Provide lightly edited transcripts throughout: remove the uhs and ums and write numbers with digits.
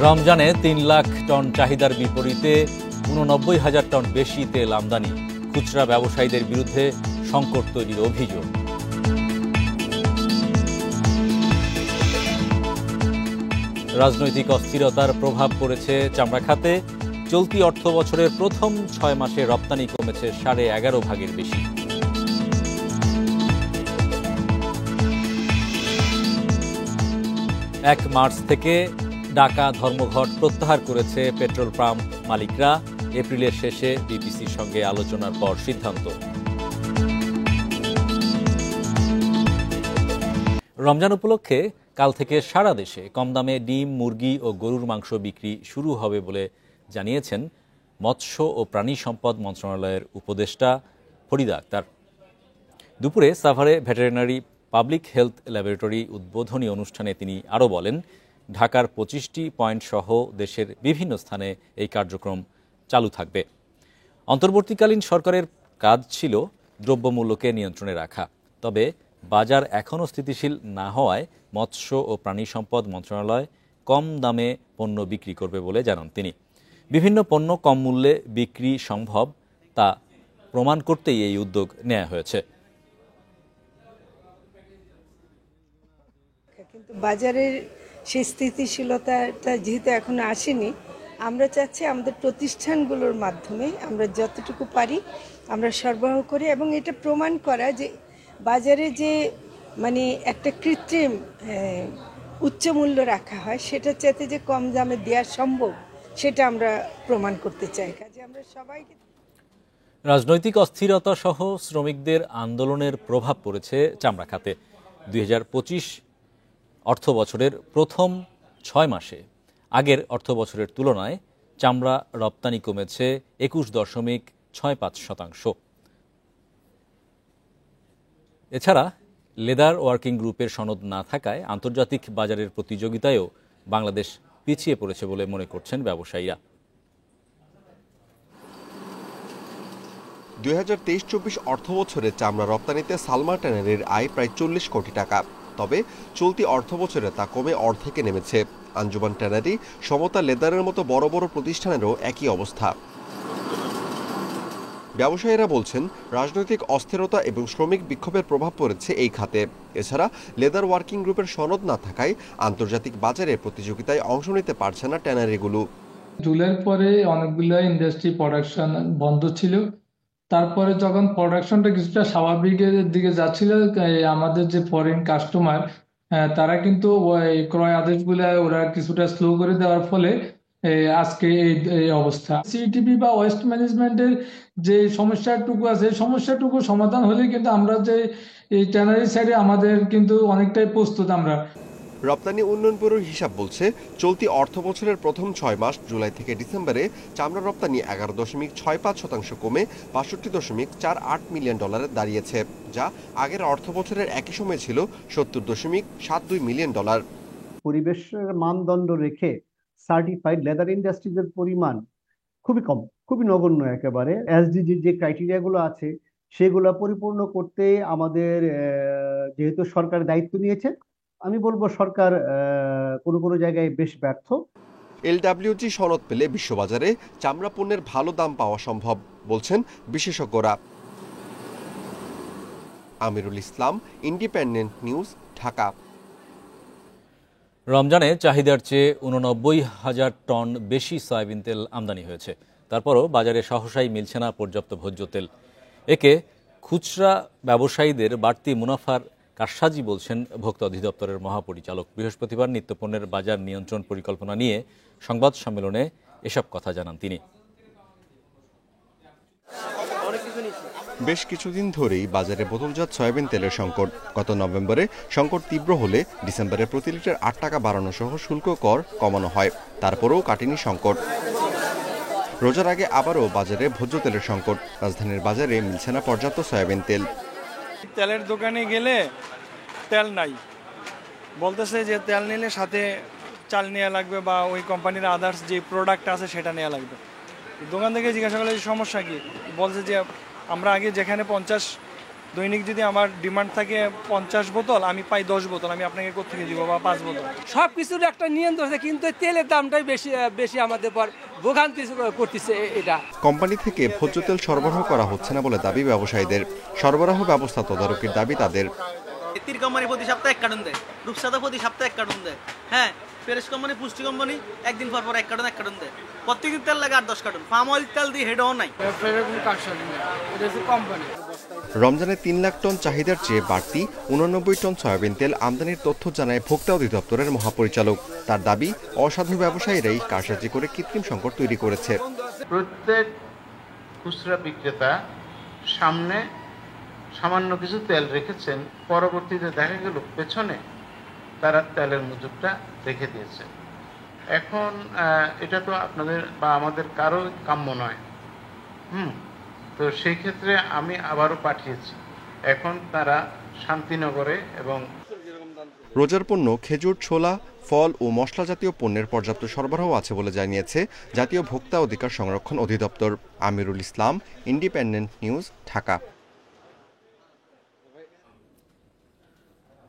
রমজানে ৩ লাখ টন চাহিদার বিপরীতে ৮৯,০০০ টন বেশি তেল আমদানি। খুচরা ব্যবসায়ীদের বিরুদ্ধে সংকট তৈরির অভিযোগ। রাজনৈতিক অস্থিরতার প্রভাব পড়েছে চামড়া খাতে। চলতি অর্থবছরের প্রথম ৬ মাসে রপ্তানি কমেছে ১১.৫ বেশি। এক মার্চ থেকে ঢাকা ধর্মঘট প্রত্যাহার করেছে পেট্রোল পাম্প মালিকরা। এপ্রিলের শেষে বিপিসির সঙ্গে আলোচনার পর সিদ্ধান্ত। রমজান উপলক্ষে কাল থেকে সারা দেশে কম দামে ডিম, মুরগি ও গরুর মাংস বিক্রি শুরু হবে বলে জানিয়েছেন মৎস্য ও প্রাণী সম্পদ মন্ত্রণালয়ের উপদেষ্টা ফরিদা আক্তার। দুপুরে সাভারে ভেটেরিনারি পাবলিক হেলথ ল্যাবরেটরি উদ্বোধনী অনুষ্ঠানে তিনি আরও বলেন, ঢাকার ২৫টি পয়েন্ট সহ দেশের বিভিন্ন স্থানে এই কার্যক্রম চালু থাকবে। অন্তর্বর্তীকালীন সরকারের কাজ ছিল দ্রব্যমূল্যকে নিয়ন্ত্রণে রাখা। তবে বাজার এখনও স্থিতিশীল না হওয়ায় মৎস্য ও প্রাণী সম্পদ মন্ত্রণালয় কম দামে পণ্য বিক্রি করবে বলে জানান তিনি। বিভিন্ন পণ্য কম মূল্যে বিক্রি সম্ভব তা প্রমাণ করতেই এই উদ্যোগ নেওয়া হয়েছে। কিন্তু বাজারের সেই স্থিতিশীলতাটা যেহেতু এখনো আসেনি, আমরা চাচ্ছি আমাদের প্রতিষ্ঠানগুলোর মাধ্যমে আমরা যতটুকু পারি আমরা সরবরাহ করি এবং এটা প্রমাণ করা যে বাজারে যে একটা কৃত্রিম উচ্চ মূল্য রাখা হয় সেটা চাইতে যে কম দামে দেওয়া সম্ভব সেটা আমরা প্রমাণ করতে চাই। কাজে আমরা সবাইকে। রাজনৈতিক অস্থিরতা সহ শ্রমিকদের আন্দোলনের প্রভাব পড়েছে চামড়া খাতে। ২০২৫ অর্থ বছরের প্রথম ৬ মাসে আগের অর্থ বছরের তুলনায় চামড়া রপ্তানি কমেছে ২১.৬৫%। এছাড়া লেদার ওয়ার্কিং গ্রুপের সনদ না থাকায় আন্তর্জাতিক বাজারের প্রতিযোগিতায়ও বাংলাদেশ পিছিয়ে পড়েছে বলে মনে করছেন ব্যবসায়ীরা। ২০২৩-২৪ অর্থবছরে চামড়া রপ্তানিতে সালমা ট্যানারির আয় প্রায় ৪০ কোটি টাকা। তবে চলতি অর্থবছরে তা কমে অর্ধেকে নেমেছে। আঞ্জুমান ট্যানারি, সমতা লেদারের মতো বড় বড় প্রতিষ্ঠানেরও একই অবস্থা। ব্যবসায়ীরা বলছেন, রাজনৈতিক অস্থিরতা এবং শ্রমিক বিক্ষোভের প্রভাব পড়েছে এই খাতে। এছাড়া লেদার ওয়ার্কিং গ্রুপের সনদ না থাকায় আন্তর্জাতিক বাজারে প্রতিযোগিতায় অংশ নিতে পারছে না ট্যানারিগুলো। জুলাইয়ের পরে অনেকগুলো ইন্ডাস্ট্রি প্রোডাকশন বন্ধ ছিল। তারপরে যখন প্রোডাকশনটা কিছুটা স্বাভাবিকের দিকে যাচ্ছিল, আমাদের যে ফরেন কাস্টমার তারা কিন্তু ওই ক্রয় আদেশগুলো ওরা কিছুটা স্লো করে দেওয়ার ফলে আজকে এই অবস্থা। সিইটিপি বা ওয়েস্ট ম্যানেজমেন্টের যে সমস্যাটুকু আছে, এই সমস্যাটুকু সমাধান হলে কিন্তু আমরা যে এই ট্যানারি সাইডে আমাদের কিন্তু অনেকটাই প্রস্তুত। আমরা রপ্তানি উন্নয়ন ব্যুরোর হিসাব বলছে, চলতি অর্থ বছরের প্রথম ৬ মাস জুলাই থেকে ডিসেম্বরে চামড়া রপ্তানি ১১.৬৫% কমে ৬২.৪৮ মিলিয়ন ডলারে দাঁড়িয়েছে, যা আগের অর্থ বছরের একই সময় ছিল ৭০.৭২ মিলিয়ন ডলার। পরিবেশের মানদণ্ড রেখে সার্টিফাইড লেদার ইন্ডাস্ট্রিজের পরিমাণ খুবই কম, খুবই নগণ্য একেবারে। এসডিজি যে ক্রাইটেরিয়াগুলো আছে সেগুলো পরিপূর্ণ করতে আমাদের যেহেতু সরকার দায়িত্ব নিয়েছে, আমি বলবো সরকার কোনো কোনো জায়গায় বেশ ব্যর্থ। এলডব্লিউজি সনদ পেলে বিশ্ববাজারে চামড়া পণ্যের ভালো দাম পাওয়া সম্ভব বলছেন বিশেষজ্ঞরা। Amirul Islam, independent news, Dhaka. রমজানে চাহিদার চেয়ে ৮৯,০০০ টন বেশি সয়াবিন তেল আমদানি হয়েছে। তারপরও বাজারে সহসাই মিলছে না পর্যাপ্ত ভোজ্য তেল। একে খুচরা ব্যবসায়ীদের বাড়তি মুনাফার কারসাজি বলছেন ভোক্তা অধিদপ্তরের মহাপরিচালক। বৃহস্পতিবার নিত্যপণ্যের বাজার নিয়ন্ত্রণ পরিকল্পনা নিয়ে সংবাদ সম্মেলনে এসব কথা জানান তিনি। বেশ কিছুদিন ধরেই বাজারে বোতলজাত সয়াবিন তেলের সংকট। গত নভেম্বরে সংকট তীব্র হলে ডিসেম্বরে প্রতি লিটার ৮ টাকা বাড়ানো সহ শুল্ক কর কমানো হয়। তারপরেও কাটেনি সংকট। রোজার আগে আবারও বাজারে ভোজ্য তেলের সংকট। রাজধানীর বাজারে মিলছে না পর্যাপ্ত সয়াবিন তেল। তেলের দোকানে গেলে তেল নাই, বলতেছে যে তেল নিলে সাথে চাল নেওয়া লাগবে বা ওই কোম্পানির আদার্স যে প্রোডাক্ট আছে সেটা নেওয়া লাগবে। দোকান থেকে জিজ্ঞাসা করলে সমস্যা কি, বলছে যে আমরা আগে যেখানে 50 দৈনিক যদি আমার ডিমান্ড থাকে 50 বোতল, আমি পাই 10 বোতল, আমি আপনাকে কোত্থেকে দিব বা 5 বোতল। সব কিছুর একটা নিয়ন্ত্রণ আছে, কিন্তু তেলের দামটাই বেশি আমাদের পর ভোগান্তি করতেছে। এটা কোম্পানি থেকে ভোজ্য তেল সরবরাহ করা হচ্ছে না বলে দাবি ব্যবসায়ীদের। সরবরাহ ব্যবস্থা তদারকির দাবি তাদের। তীর কোম্পানি প্রতি সপ্তাহে 1 কার্টন দেয়, রূপসাদা প্রতি সপ্তাহে 1 কার্টন দেয়। হ্যাঁ, ফেরেশ কোম্পানি, পুষ্টি কোম্পানি একদিন পর 1 কার্টন দেয়। প্রত্যেকদিন তেল লাগে 8-10 কার্টন। পাম অয়েল তেল দিয়ে হেডও নাই। রমজানে 3 লাখ টন চাহিদার চেয়ে বাড়তি 89 টন সয়াবিন তেল আমদানির তথ্য জানায় ভোক্তা অধিদপ্তরের মহাপরিচালক। তার দাবি, অসাধু ব্যবসায়ীরাই কারসাজি করে কৃত্রিম সংকট তৈরি করেছে। প্রত্যেক খুচরা বিক্রেতা সামনে সামান্য কিছু তেল রেখেছেন, পরবর্তীতে দেখা গেল পেছনে তারা তেলের মজুদটা রেখে দিয়েছে। এখন এটা তো আপনাদের বা আমাদের কারো কাম্য নয়। তো সেই ক্ষেত্রে আমি আবারও পাঠিয়েছি। এখন তারা শান্তিনগরে এবং রোজার পণ্য, খেজুর, ছোলা, ফল ও মশলা জাতীয় পণ্যের পর্যাপ্ত সরবরাহ আছে বলে জানিয়েছে জাতীয় ভোক্তা অধিকার সংরক্ষণ অধিদপ্তর। Amirul Islam, independent news, Dhaka.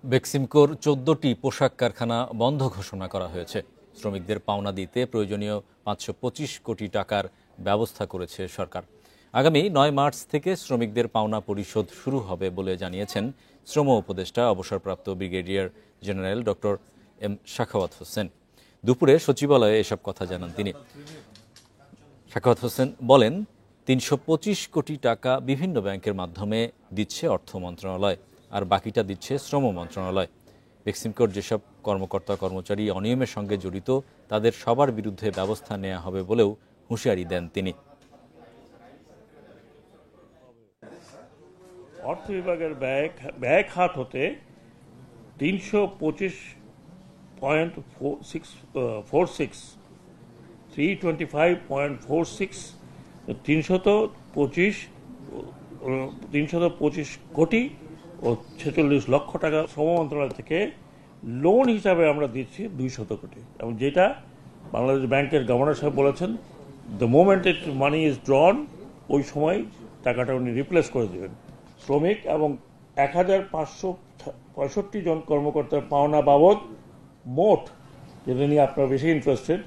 বেক্সিমকোর 14টি পোশাক কারখানা বন্ধ ঘোষণা করা হয়েছে। শ্রমিকদের পাওনা দিতে প্রয়োজনীয় 525 কোটি টাকার ব্যবস্থা করেছে সরকার। আগামী 9 মার্চ থেকে শ্রমিকদের পাওনা পরিশোধ শুরু হবে বলে জানিয়েছেন শ্রম উপদেষ্টা অবসরপ্রাপ্ত brigadier general doctor M Sakhawat Hossain. দুপুরে সচিবালয়ে এসব কথা জানান তিনি। সাখাওয়াত হোসেন বলেন, 325 কোটি টাকা বিভিন্ন ব্যাংকের মাধ্যমে দিচ্ছে অর্থ মন্ত্রণালয়, আর বাকিটা দিচ্ছে শ্রম মন্ত্রণালয়। বেক্সিমকোর যেসব কর্মকর্তা কর্মচারী অনিয়মের সঙ্গে জড়িত তাদের সবার বিরুদ্ধে ব্যবস্থা নেওয়া হবে বলেও হুঁশিয়ারি দেন তিনি। অর্থ বিভাগের ব্যয় খাত হতে 325.46 325 কোটি ও 46 লক্ষ টাকা শ্রম মন্ত্রণালয় থেকে লোন হিসাবে আমরা দিচ্ছি 200 কোটি, এবং যেটা বাংলাদেশ ব্যাংকের গভর্নর সাহেব বলেছেন, the moment it money is drawn, ওই সময় টাকাটা উনি রিপ্লেস করে দেবেন। শ্রমিক এবং 1565 জন কর্মকর্তার পাওনা বাবদ মোট, যেটা নিয়ে আপনারা বেশি ইন্টারেস্টেড,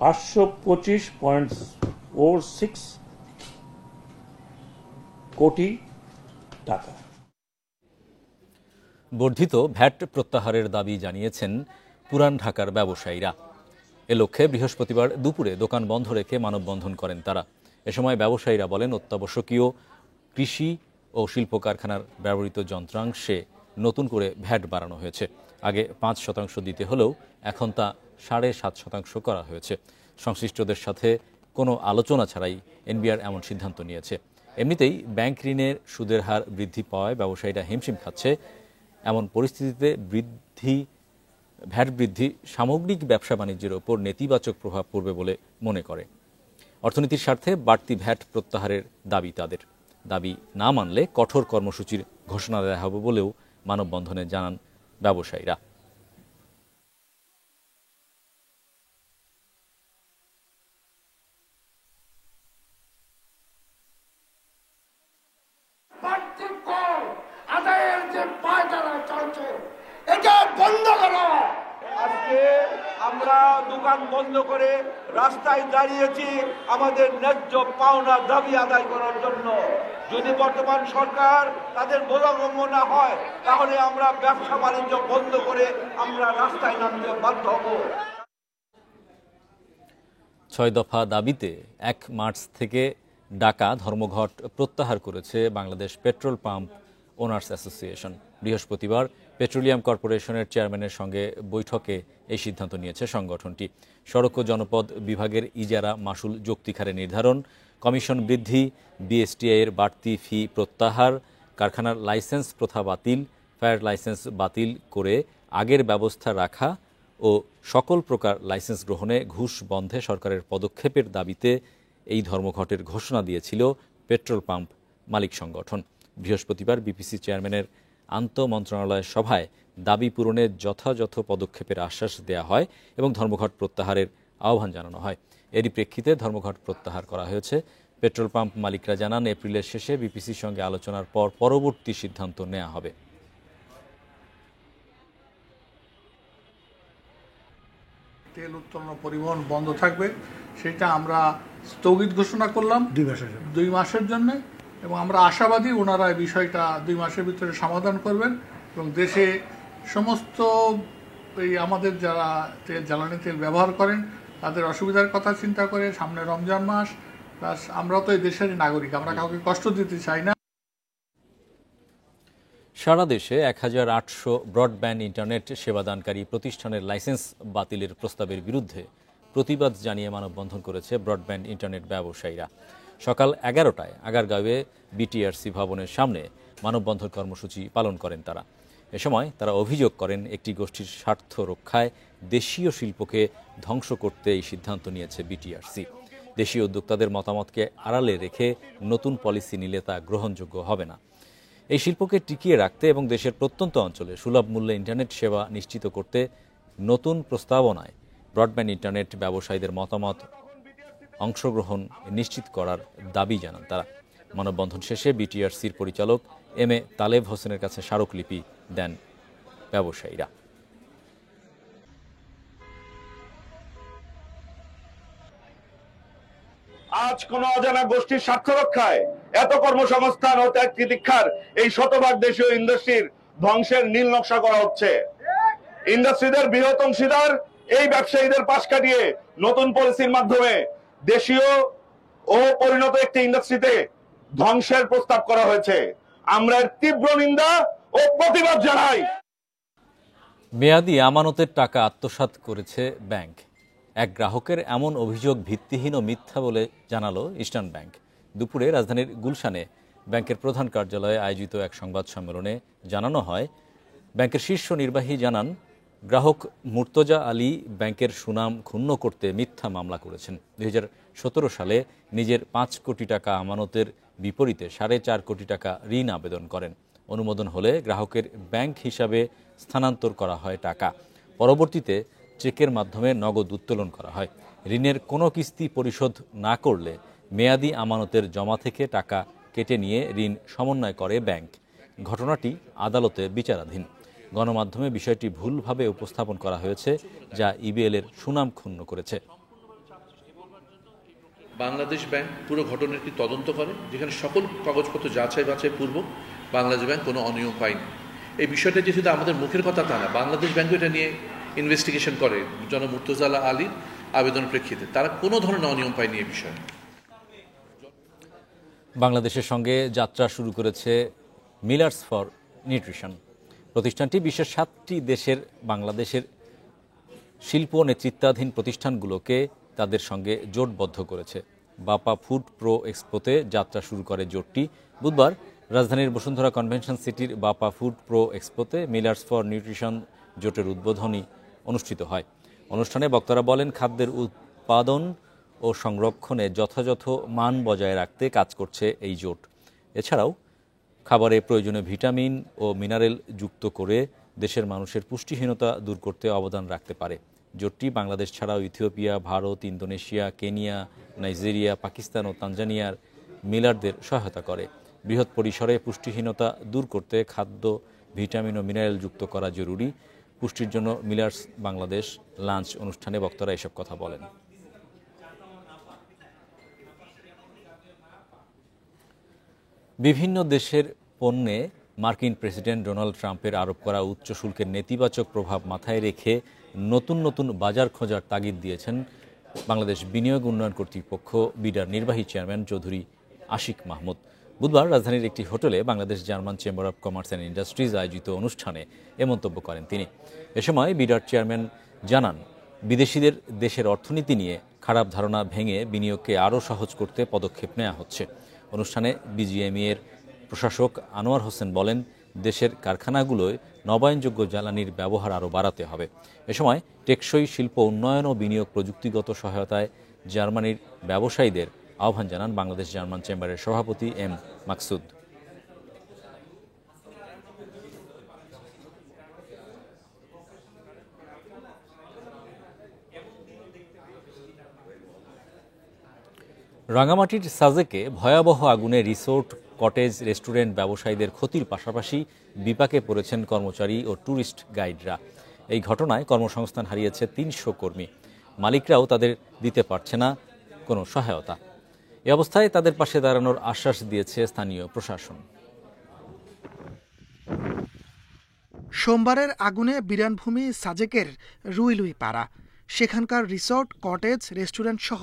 525.46 কোটি টাকা। বর্ধিত ভ্যাট প্রত্যাহারের দাবি জানিয়েছেন পুরান ঢাকার ব্যবসায়ীরা। এ লক্ষ্যে বৃহস্পতিবার দুপুরে দোকান বন্ধ রেখে মানববন্ধন করেন তারা। এ সময় ব্যবসায়ীরা বলেন, অত্যাবশ্যকীয় কৃষি ও শিল্প কারখানার ব্যবহৃত যন্ত্রাংশে নতুন করে ভ্যাট বাড়ানো হয়েছে। আগে 5% দিতে হলেও এখন তা 7.5% করা হয়েছে। সংশ্লিষ্টদের সাথে কোনো আলোচনা ছাড়াই এনবিআর এমন সিদ্ধান্ত নিয়েছে। এমনিতেই ব্যাংক ঋণের সুদের হার বৃদ্ধি পাওয়ায় ব্যবসায়ীরা হিমশিম খাচ্ছে। এমন পরিস্থিতিতে ভ্যাট বৃদ্ধি সামগ্রিক ব্যবসা বাণিজ্যের ওপর নেতিবাচক প্রভাব পড়বে বলে মনে করে। অর্থনীতির স্বার্থে বাড়তি ভ্যাট প্রত্যাহারের দাবি তাদের। দাবি না মানলে কঠোর কর্মসূচির ঘোষণা দেওয়া হবে বলেও মানববন্ধনে জানান ব্যবসায়ীরা। আজকে আমরা দোকান বন্ধ করে রাস্তায় দাঁড়িয়েছি আমাদের ন্যায্য পাওনা দাবি আদায় করার জন্য। যদি বর্তমান সরকার তাদের বোধগম্য না হয়, তাহলে আমরা ব্যবসা বাণিজ্য বন্ধ করে আমরা রাস্তায় নামতে বাধ্য হব। 6 দফা দাবিতে 1 মার্চ থেকে ডাকা ধর্মঘট প্রত্যাহার করেছে Bangladesh petrol pump owners association. বৃহস্পতিবার পেট্রোলিয়াম কর্পোরেশনের চেয়ারম্যানের সঙ্গে বৈঠকে এই সিদ্ধান্ত নিয়েছে সংগঠনটি। সড়ক ও জনপদ বিভাগের ইজারা মাশুল যৌক্তিক হারে নির্ধারণ, কমিশন বৃদ্ধি, বিএসটিআই-এর বাড়তি ফি প্রত্যাহার, কারখানার লাইসেন্স প্রথা বাতিল, ফায়ার লাইসেন্স বাতিল করে আগের ব্যবস্থা রাখা ও সকল প্রকার লাইসেন্স গ্রহণে ঘুষ বন্ধে সরকারের পদক্ষেপের দাবিতে এই ধর্মঘটের ঘোষণা দিয়েছিল পেট্রোল পাম্প মালিক সংগঠন। বৃহস্পতিবার বিপিসি চেয়ারম্যানের আন্তঃমন্ত্রণালয় সভায় দাবি পূরণে যথাযথ পদক্ষেপের আশ্বাস দেয়া হয় এবং ধর্মঘট প্রত্যাহারের আহ্বান জানানো হয়। এরই প্রেক্ষিতে ধর্মঘট প্রত্যাহার করা হয়েছে। পেট্রোল পাম্প মালিকরা জানান, এপ্রিলের শেষে বিপিসির সঙ্গে আলোচনার পর পরবর্তী সিদ্ধান্ত নেওয়া হবে। তেল উত্তোলন পরিবহন বন্ধ থাকবে, সেটা আমরা স্থগিত ঘোষণা করলাম 2 মাসের জন্য, এবং আমরা আশাবাদী ওনারা এই বিষয়টা 2 মাসের ভিতরে সমাধান করবেন এবং দেশে সমস্ত এই আমাদের যারা জ্বালানি তেল ব্যবহার করেন তাদের অসুবিধার কথা চিন্তা করে সামনে রমজান মাস, প্লাস আমরা তো এই দেশের নাগরিক, আমরা কাউকে কষ্ট দিতে চাই না। সারা দেশে 1800 ব্রডব্যান্ড ইন্টারনেট সেবাদানকারী প্রতিষ্ঠানের লাইসেন্স বাতিলের প্রস্তাবের বিরুদ্ধে প্রতিবাদ জানিয়ে মানববন্ধন করেছে ব্রডব্যান্ড ইন্টারনেট ব্যবসায়ীরা। সকাল 11টায় আগারগাঁওয়ে বিটিআরসি ভবনের সামনে মানববন্ধন কর্মসূচি পালন করেন তারা। এ সময় তারা অভিযোগ করেন, একটি গোষ্ঠীর স্বার্থ রক্ষায় দেশীয় শিল্পকে ধ্বংস করতে এই সিদ্ধান্ত নিয়েছে বিটিআরসি। দেশীয় উদ্যোক্তাদের মতামতকে আড়ালে রেখে নতুন পলিসি নিলে তা গ্রহণযোগ্য হবে না। এই শিল্পকে টিকিয়ে রাখতে এবং দেশের প্রত্যন্ত অঞ্চলে সুলভ মূল্যে ইন্টারনেট সেবা নিশ্চিত করতে নতুন প্রস্তাবনায় ব্রডব্যান্ড ইন্টারনেট ব্যবসায়ীদের মতামত অংশগ্রহণ নিশ্চিত করার দাবি জানান তারা। মানববন্ধন শেষে বিটিআরসির পরিচালক এম এ তালেব হোসেনের কাছে স্মারকলিপি দেন ব্যবসায়ীরা। আজ কোন অজানা গোষ্ঠীর স্বার্থ রক্ষায় এত কর্মসংস্থান ও ত্যাগ তিতিক্ষার এই শতভাগ দেশীয় ইন্ডাস্ট্রির ধ্বংসের নীল নকশা করা হচ্ছে। ইন্ডাস্ট্রিদের বৃহৎ অংশীদার এই ব্যবসায়ীদের পাশ কাটিয়ে নতুন পলিসির মাধ্যমে দেশীয় ও পরিণত একটি ইন্ডাস্ট্রিতে ধ্বংসের প্রস্তাব করা হয়েছে। আমরা এর তীব্র নিন্দা ও প্রতিবাদ জানাই। মেয়াদি আমানতের টাকা আত্মসাৎ করেছে ব্যাংক। এক গ্রাহকের এমন অভিযোগ ভিত্তিহীন ও মিথ্যা বলে জানালো ইস্টার্ন ব্যাংক। দুপুরে রাজধানীর গুলশানে ব্যাংকের প্রধান কার্যালয়ে আয়োজিত এক সংবাদ সম্মেলনে জানানো হয়, ব্যাংকের শীর্ষ নির্বাহী জানান, গ্রাহক মুর্তজা আলী ব্যাংকের সুনাম ক্ষুণ্ণ করতে মিথ্যা মামলা করেছেন। 2017 সালে নিজের 5 কোটি টাকা আমানতের বিপরীতে 4.5 কোটি টাকা ঋণ আবেদন করেন। অনুমোদন হলে গ্রাহকের ব্যাংক হিসাবে স্থানান্তর করা হয় টাকা। পরবর্তীতে চেকের মাধ্যমে নগদ উত্তোলন করা হয়। ঋণের কোনো কিস্তি পরিশোধ না করলে মেয়াদি আমানতের জমা থেকে টাকা কেটে নিয়ে ঋণ সমন্বয় করে ব্যাংক। ঘটনাটি আদালতে বিচারাধীন। গণমাধ্যমে বিষয়টি ভুলভাবে উপস্থাপন করা হয়েছে, যা ইবিএল এর সুনাম ক্ষুণ্ণ করেছে। বাংলাদেশ ব্যাংক পুরো ঘটনাটি তদন্ত করে, যেখানে সকল কাগজপত্র যাচাই বাছাই পূর্বক বাংলাদেশ ব্যাংক কোনো অনিয়ম পায়নি। এই বিষয়টা যে শুধু আমাদের মুখের কথা তা না, বাংলাদেশ ব্যাংক এটা নিয়ে ইনভেস্টিগেশন করে জনাব মুর্তজা আলীর আবেদনের প্রেক্ষিতে, তারা কোনো ধরনের অনিয়ম পায়নি এই বিষয়ে। বাংলাদেশের সঙ্গে যাত্রা শুরু করেছে মিলার্স ফর নিউট্রিশন। প্রতিষ্ঠানটি বিশ্বের 7টি দেশের বাংলাদেশের শিল্প নেতৃত্বাধীন প্রতিষ্ঠানগুলোকে তাদের সঙ্গে জোটবদ্ধ করেছে। বাপা ফুড প্রো এক্সপোতে যাত্রা শুরু করে জোটটি। বুধবার রাজধানীর বসুন্ধরা কনভেনশন সিটির বাপা ফুড প্রো এক্সপোতে মিলার্স ফর নিউট্রিশন জোটের উদ্বোধনী অনুষ্ঠিত হয়। অনুষ্ঠানে বক্তারা বলেন, খাদ্যের উৎপাদন ও সংরক্ষণে যথাযথ মান বজায় রাখতে কাজ করছে এই জোট। এছাড়াও খাবারে প্রয়োজনীয় ভিটামিন ও মিনারেল যুক্ত করে দেশের মানুষের পুষ্টিহীনতা দূর করতে অবদান রাখতে পারে। জোটটি বাংলাদেশ ছাড়াও Ethiopia, Bharat, Indonesia, Kenya, Nigeria, Pakistan ও তানজানিয়ার মিলারদের সহায়তা করে। বৃহৎ পরিসরে পুষ্টিহীনতা দূর করতে খাদ্য, ভিটামিন ও মিনারেল যুক্ত করা জরুরি। পুষ্টির জন্য মিলার্স বাংলাদেশ লাঞ্চ অনুষ্ঠানে বক্তারা এসব কথা বলেন। বিভিন্ন দেশের পণ্যে মার্কিন প্রেসিডেন্ট ডোনাল্ড ট্রাম্পের আরোপ করা উচ্চ শুল্কের নেতিবাচক প্রভাব মাথায় রেখে নতুন নতুন বাজার খোঁজার তাগিদ দিয়েছেন বাংলাদেশ বিনিয়োগ উন্নয়ন কর্তৃপক্ষ বিডার নির্বাহী চেয়ারম্যান চৌধুরী আশিক মাহমুদ। বুধবার রাজধানীর একটি হোটেলে Bangladesh German chamber of commerce and industries আয়োজিত অনুষ্ঠানে এ মন্তব্য করেন তিনি। এ সময় বিডার চেয়ারম্যান জানান, বিদেশিদের দেশের অর্থনীতি নিয়ে খারাপ ধারণা ভেঙে বিনিয়োগকে আরও সহজ করতে পদক্ষেপ নেওয়া হচ্ছে। অনুষ্ঠানে বিজিএমই এর প্রশাসক আনোয়ার হোসেন বলেন, দেশের কারখানাগুলোয় নবায়নযোগ্য জ্বালানির ব্যবহার আরও বাড়াতে হবে। এ সময় টেকসই শিল্প উন্নয়ন ও বিনিয়োগ প্রযুক্তিগত সহায়তায় জার্মানির ব্যবসায়ীদের আহ্বান জানান বাংলাদেশ জার্মান চেম্বারের সভাপতি এম মাকসুদ। রাঙামাটির সাজেকে ভয়াবহ আগুনে রিসোর্ট, কটেজ, রেস্টুরেন্ট ব্যবসায়ীদের ক্ষতির পাশাপাশি বিপাকে পড়েছেন কর্মচারী ও ট্যুরিস্ট গাইডরা। এই ঘটনায় কর্মসংস্থান হারিয়েছে ৩০০ কর্মী। মালিকরাও তাদের দিতে পারছে না কোনো সহায়তা। এ অবস্থায় তাদের পাশে দাঁড়ানোর আশ্বাস দিয়েছে স্থানীয় প্রশাসন। সোমবারের আগুনে বিরানভূমি সাজেকের রুইলুই পাড়া। সেখানকার রিসোর্ট, কটেজ, রেস্টুরেন্ট সহ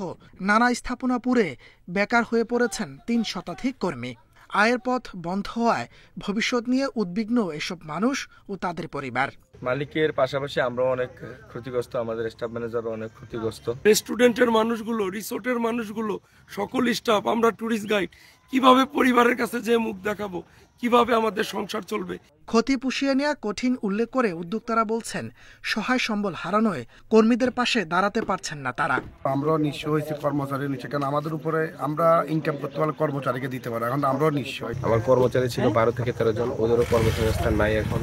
নানা স্থাপনা পুড়ে বেকার হয়ে পড়েছেন ৩ শতাধিক কর্মী। আয়ের পথ বন্ধ হওয়ায় ভবিষ্যৎ নিয়ে উদ্বিগ্ন এসব মানুষ ও তাদের পরিবার। মালিকের পাশাপাশি আমরাও অনেক ক্ষতিগ্রস্ত, আমাদের স্টাফ ম্যানেজারও অনেক ক্ষতিগ্রস্ত। রেস্টুরেন্টের মানুষগুলো, রিসোর্টের মানুষগুলো, সকল স্টাফ, আমরা ট্যুরিস্ট গাইড, কিভাবে পরিবারের কাছে যে মুখ দেখাবো, কিভাবে আমাদের সংসার চলবে। ক্ষতি পুষিয়ে নেওয়া কঠিন উল্লেখ করে উদ্যোক্তারা বলছেন, সহায় সম্বল হারানোয় কর্মীদের পাশে দাঁড়াতে পারছেন না তারা। আমরাও নিঃস্ব হয়েছি, কর্মচারী নিচ্ছে, কারণ আমাদের উপরে আমরা ইনকাম করতে পারলে কর্মচারীকে দিতে পারি, এখন আমরাও নিঃস্ব। আমার কর্মচারী ছিল 12 থেকে 13 জন, ওদেরও কর্মসংস্থান নাই এখন,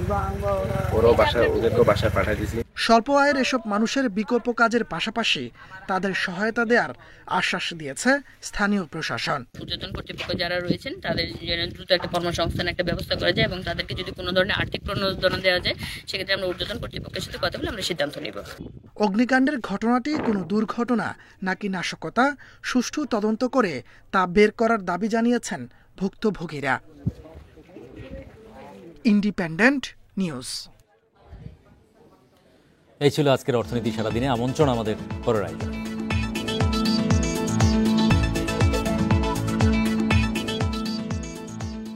ওদেরকেও বাসায় পাঠিয়ে দিয়েছি। স্বল্প আয়ের এসব মানুষের বিকল্প কাজের পাশাপাশি তাদের সহায়তা দেওয়ার আশ্বাস দিয়েছে স্থানীয় প্রশাসন। ঊর্ধ্বতন কর্তৃপক্ষ যারা রয়েছেন তাদের যেন দ্রুত একটা কর্মসংস্থান একটা ব্যবস্থা করা যায় এবং তাদেরকে যদি কোনো ধরনের আর্থিক প্রণোদনা দেওয়া যায়, সেক্ষেত্রে আমরা ঊর্ধ্বতন কর্তৃপক্ষের সাথে কথা বলে আমরা সিদ্ধান্ত নেব। অগ্নিকাণ্ডের ঘটনাটি কোনো দুর্ঘটনা নাকি নাশকতা, সুষ্ঠু তদন্ত করে তা বের করার দাবি জানিয়েছেন ভুক্তভোগীরা। Independent news. এই ছিল আজকের অর্থনীতি সারাদিনে। আমন্ত্রণ আমাদের পরের আয়োজনে।